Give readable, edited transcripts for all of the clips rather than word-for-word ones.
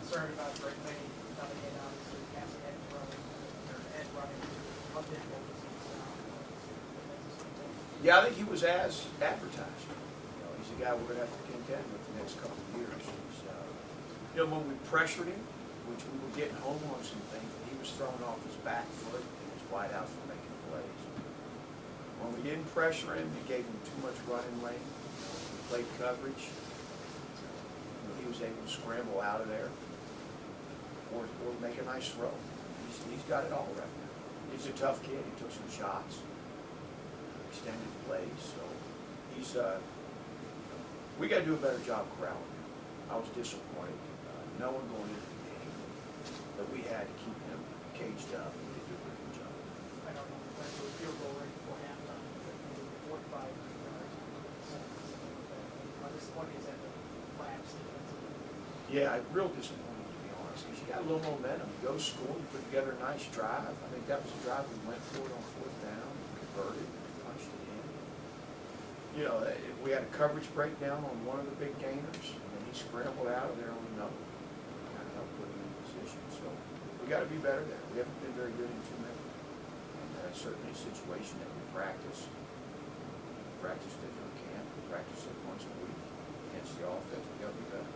concerned about Brent Pry coming in, obviously, passing edge running, or edge running. How difficult is he now? Yeah, I think he was as advertised. You know, he's a guy we're going to have to contend with the next couple of years. He's, you know, when we pressured him, which we were getting home on some things, he was throwing off his back foot and his wideouts were making plays. When we didn't pressure him, we gave him too much running lane. We played coverage. He was able to scramble out of there or make a nice throw. He's got it all right now. He's a tough kid. He took some shots, extended plays. So he's we got to do a better job corralling him. I was disappointed. Knowing going into the game that we had to keep him caged up. We did do a pretty good job. I don't know if that's a field goal right before halftime, but 45 yards. How disappointing is that the flags defensively? Yeah, real disappointed to be honest. Because you got a little momentum. You go to school, you put together a nice drive. I think that was a drive we went for it on fourth down, converted, punched it in. You know, we had a coverage breakdown on one of the big gainers, and then he scrambled out of there on another. Kind of helped put him in position. So we got to be better there. We haven't been very good in too many. And that's certainly a situation that we practice. We practice it in camp. We practice it once a week against the offense. We got to be better.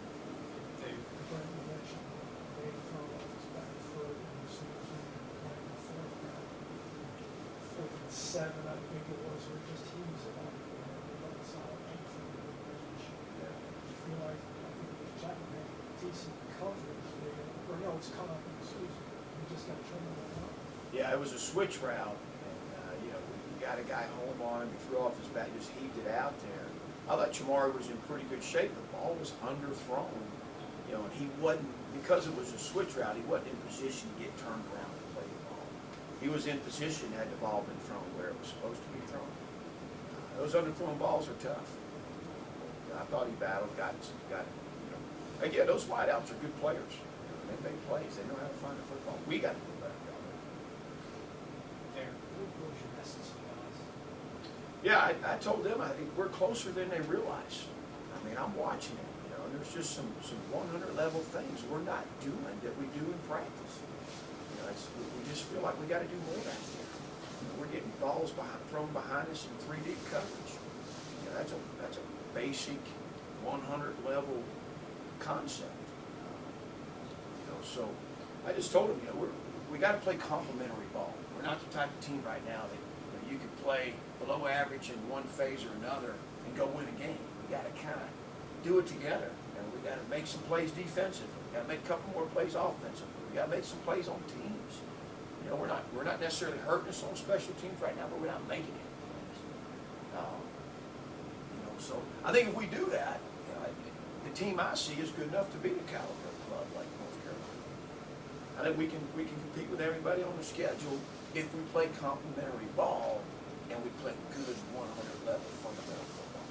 Brent, you mentioned they throw off his back foot and you see him playing the fourth down. 4th and 7, I think it was, or just he was about a solid 8 from the position. Yeah. You feel like, I think it was Jack had decent coverage there, or no, it's come up in the season. You just got to turn that up. Yeah, it was a switch route, and you know, we got a guy home on him. He threw off his back, just heaved it out there. I thought Chamari was in pretty good shape. The ball was underthrown, you know, and he wasn't, because it was a switch route, he wasn't in position to get turned around and play the ball. He was in position had the ball been thrown where it was supposed to be thrown. Those underthrown balls are tough. I thought he battled, got you know. Again, those wideouts are good players. You know, they make plays. They know how to find the football. We got to do better job. What was your message to guys? Yeah, I told them I think we're closer than they realize. I mean, I'm watching it, you know, and there's just some 100 level things we're not doing that we do in practice. You know, we just feel like we got to do more out there. You know, we're getting balls thrown behind us in 3 deep coverage. You know, that's a basic 100 level concept. You know, so I just told them, you know, we got to play complementary ball. We're not the type of team right now that you can play below average in one phase or another and go win a game. We got to kind of do it together. You know, we got to make some plays defensively. We got to make a couple more plays offensively. We got to make some plays on teams. You know, we're not necessarily hurting us on special teams right now, but we're not making it. You know, so I think if we do that, you know, the team I see is good enough to beat a caliber club like North Carolina. I think we can compete with everybody on the schedule if we play complementary ball and we play good 100 level fundamental football.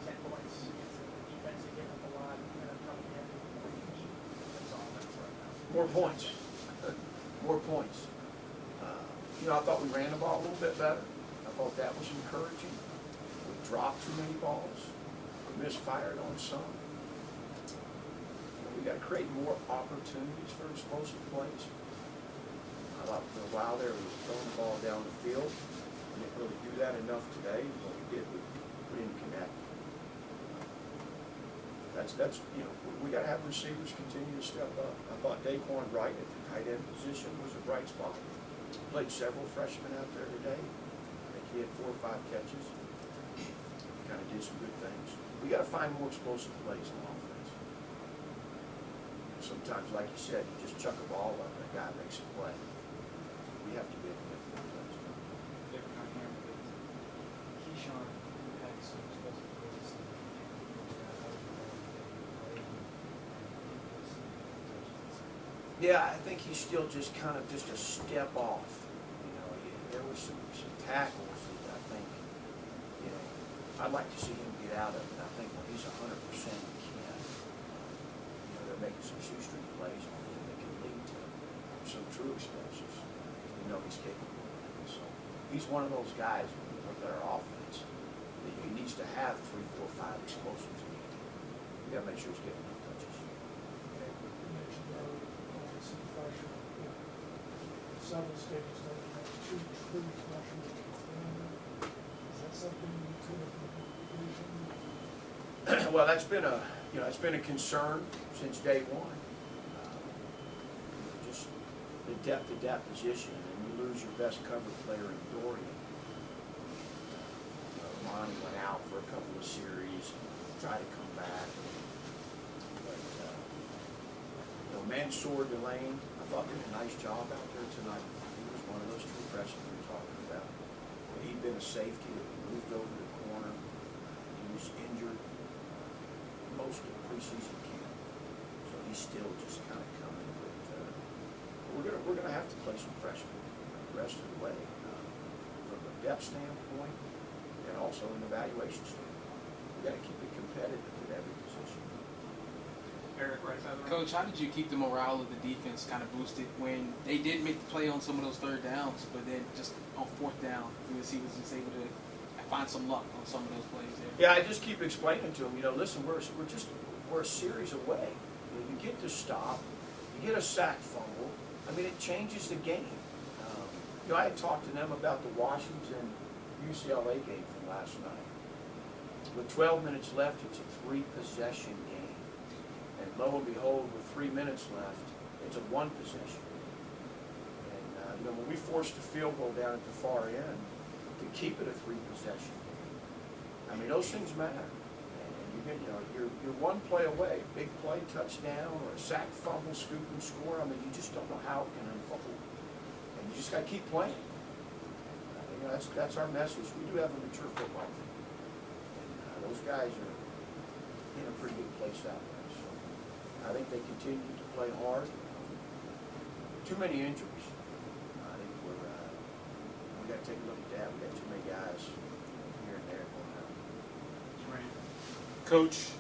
10 points against the defense, they gave up a lot, coming in. That's offense right now. More points. More points. You know, I thought we ran the ball a little bit better. I thought that was encouraging. We dropped too many balls. We misfired on some. We got to create more opportunities for explosive plays. I thought for a while there we were throwing the ball down the field. We didn't really do that enough today. When we did, we didn't connect. That's you know, we got to have receivers continue to step up. I thought Daquan Wright at the tight end position was a bright spot. Played several freshmen out there today. I think he had 4 or 5 catches. Kind of did some good things. We got to find more explosive plays on offense. Sometimes, like you said, you just chuck a ball up and a guy makes a play. We have to be able to make more plays. Different on here, but Keyshawn had some explosive plays. Yeah, I think he's still just kind of just a step off. You know, there was some tackles that I think, you know, I'd like to see him get out of it. I think when he's 100%, he can. You know, they're making some shoestring plays on him that can lead to some true explosives. You know he's capable of it. So he's one of those guys when you look at our offense that he needs to have 3, 4, 5 explosives in the game. We got to make sure he's getting enough touches. several stadiums that have two true freshmen at the corner. Is that something you could have envisioned? Well, that's been a, it's been a concern since day one. Just the depth of that position, and you lose your best cover player in Dorian. Monty went out for a couple of series, tried to come back. But, Mansour Delane, I thought did a nice job out there tonight. He was one of those true freshmen we were talking about. He'd been a safety that moved over to the corner. He was injured most of preseason camp, so he's still just kind of coming. But we're gonna have to play some freshmen the rest of the way from a depth standpoint and also an evaluation standpoint. We got to keep it competitive at every position. Eric, right side of the room. Coach, how did you keep the morale of the defense kind of boosted when they did make the play on some of those third downs, but then just on fourth down, he was just able to find some luck on some of those plays there? Yeah, I just keep explaining to them, listen, we're a series away. You get to stop, you get a sack fumble. I mean, it changes the game. I had talked to them about the Washington UCLA game from last night. With 12 minutes left, it's a 3-possession game. And lo and behold, with 3 minutes left, it's a 1-possession. And when we forced a field goal down at the far end to keep it a 3-possession game, I mean, those things matter. And you get, you're one play away, big play, touchdown, or a sack, fumble, scoop, and score. I mean, you just don't know how it can unfold. And you just got to keep playing. That's our message. We do have a mature football team. And those guys are in a pretty good place out there. So I think they continue to play hard. Too many injuries. I think we got to take a look at that. We got too many guys here and there going out. Coach,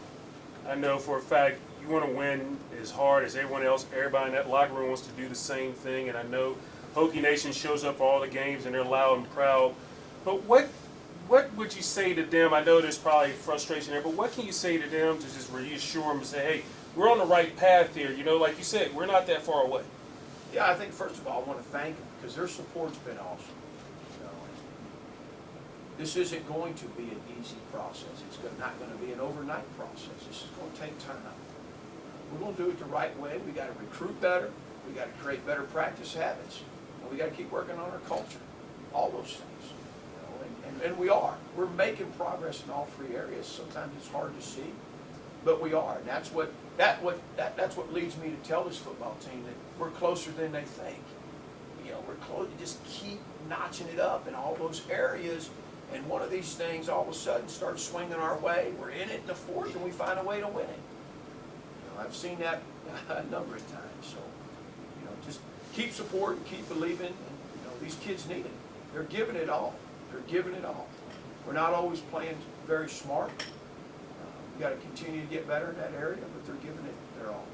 I know for a fact you want to win as hard as everyone else. Everybody in that locker room wants to do the same thing, and I know Hokie Nation shows up for all the games and they're loud and proud. But what would you say to them? I know there's probably frustration there, but what can you say to them to just reassure them and say, hey, we're on the right path here? Like you said, we're not that far away. Yeah, I think first of all, I want to thank them because their support's been awesome. This isn't going to be an easy process. It's not going to be an overnight process. This is going to take time. We're going to do it the right way. We got to recruit better. We got to create better practice habits. And we got to keep working on our culture. All those things. And we are. We're making progress in all 3 areas. Sometimes it's hard to see, but we are. And that's what leads me to tell this football team that we're closer than they think. We're close. Just keep notching it up in all those areas. And one of these things all of a sudden starts swinging our way. We're in it in the 4th, and we find a way to win it. I've seen that a number of times. So, just keep supporting, keep believing. And, these kids need it. They're giving it all. They're giving it all. We're not always playing very smart. We got to continue to get better in that area, but they're giving it their all.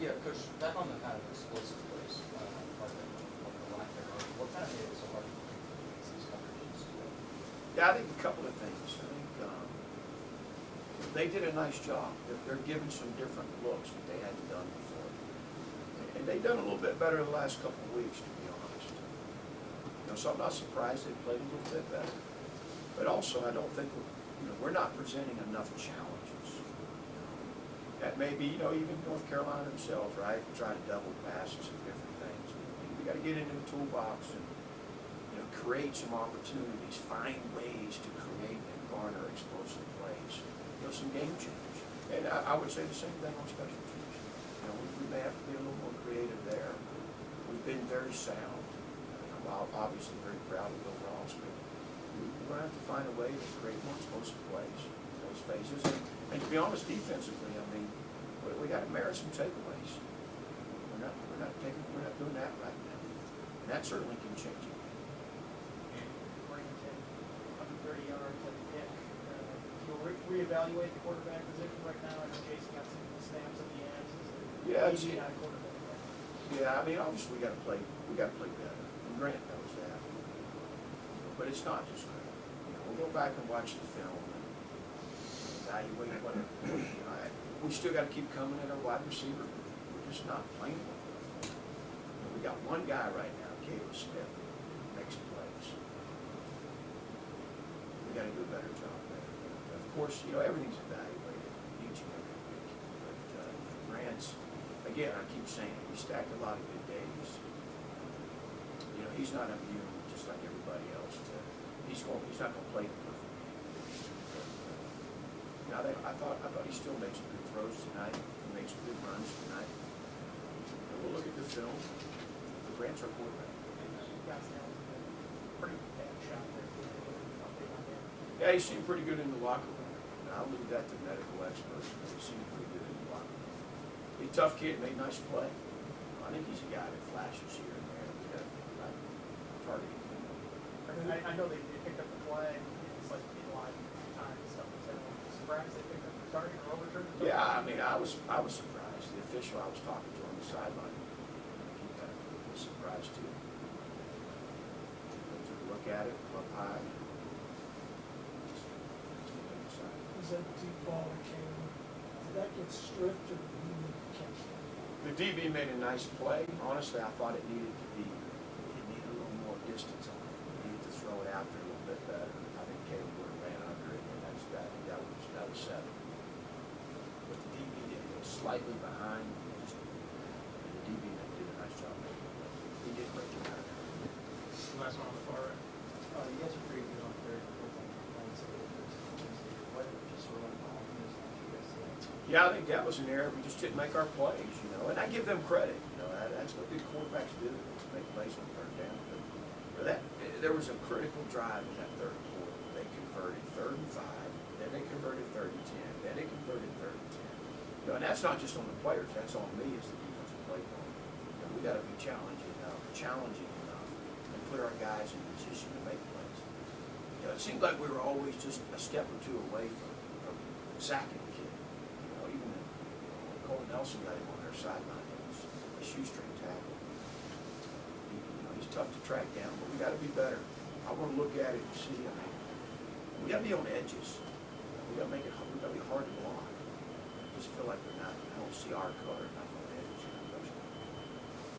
Yeah, Coach, back on the kind of explosive plays, part of the lack thereof, what kind of made it so hard to compete against these coverages? Yeah, I think a couple of things. I think they did a nice job. They're giving some different looks that they hadn't done before. And they've done a little bit better the last couple of weeks, to be honest. So I'm not surprised they played a little bit better. But also, I don't think we're not presenting enough challenges. That may be, even North Carolina themselves, right? Trying to double passes and different things. We got to get into the toolbox and create some opportunities, find ways to create and garner explosive plays. Some game changers. And I would say the same thing on special teams. We may have to be a little more creative there. We've been very sound. I'm obviously very proud of Bill Ross, but we're going to have to find a way to create more explosive plays in those phases. And to be honest, defensively, we got to merit some takeaways. We're not doing that right now. And that certainly can change it. Bring 130 yards at the pick. You'll reevaluate the quarterback position right now. I know Jason got some snaps at the end. Yeah, Easy on quarterback. Yeah, obviously we got to play better. And Grant knows that. But it's not just Grant. We'll go back and watch the film and evaluate what. We still got to keep coming at our wide receiver. We're just not playing well. We We got one guy right now, Caleb Smith, makes plays. We gotta do a better job there. Of course, you know, everything's evaluated each and every week. But Grant's, again, I keep saying it, we stacked a lot of good days. You know, he's not immune, just like everybody else. He's not gonna play the perfect game. You know, I thought he still made some good throws tonight. He made some good runs tonight. And we'll look at the film. The Grant's our quarterback. You guys know, pretty bad shot there. Update on him. Yeah, he seemed pretty good in the locker room. And I'll leave that to medical experts, but he seemed pretty good in the locker room. He's a tough kid, made a nice play. I think he's a guy that flashes here and there. We got targeting him. I know they picked up the flag, it's like in line time and stuff, so surprised they picked up the target or overturned the target. Yeah, I mean, I was surprised. The official I was talking to on the sideline, he kind of was surprised too. Took a look at it, up high. Was that deep ball that came, did that get stripped or did you need to catch that? The DB made a nice play. Honestly, I thought it needed a little more distance on it. It needed to throw it out there a little bit better. I think Caleb would have ran under it, and that was seven. But the DB did go slightly behind, and the DB did a nice job. He did break it out. Last one on the far right. You guys are pretty good on third and fourth on complaints of what just sort of confidence that you guys see. Yeah, I think that was an error. We just didn't make our plays, you know, and I give them credit. You know, that's what good quarterbacks do, is make plays on third down. But there was a critical drive in that third quarter. They converted 3rd and 5, then they converted 3rd and 10, then they converted 3rd and 10. You know, and that's not just on the players. That's on me as the defensive play caller. You know, we got to be challenging enough, and put our guys in position to make plays. You know, it seemed like we were always just a step or two away from sacking the kid. You know, even when Cole Nelson got him on their sideline, it was a shoestring tackle. He's tough to track down, but we got to be better. I want to look at it and see. I mean, we got to be on edges. We got to make it. We got to be hard to block. I just feel like we're not. I don't see our color enough on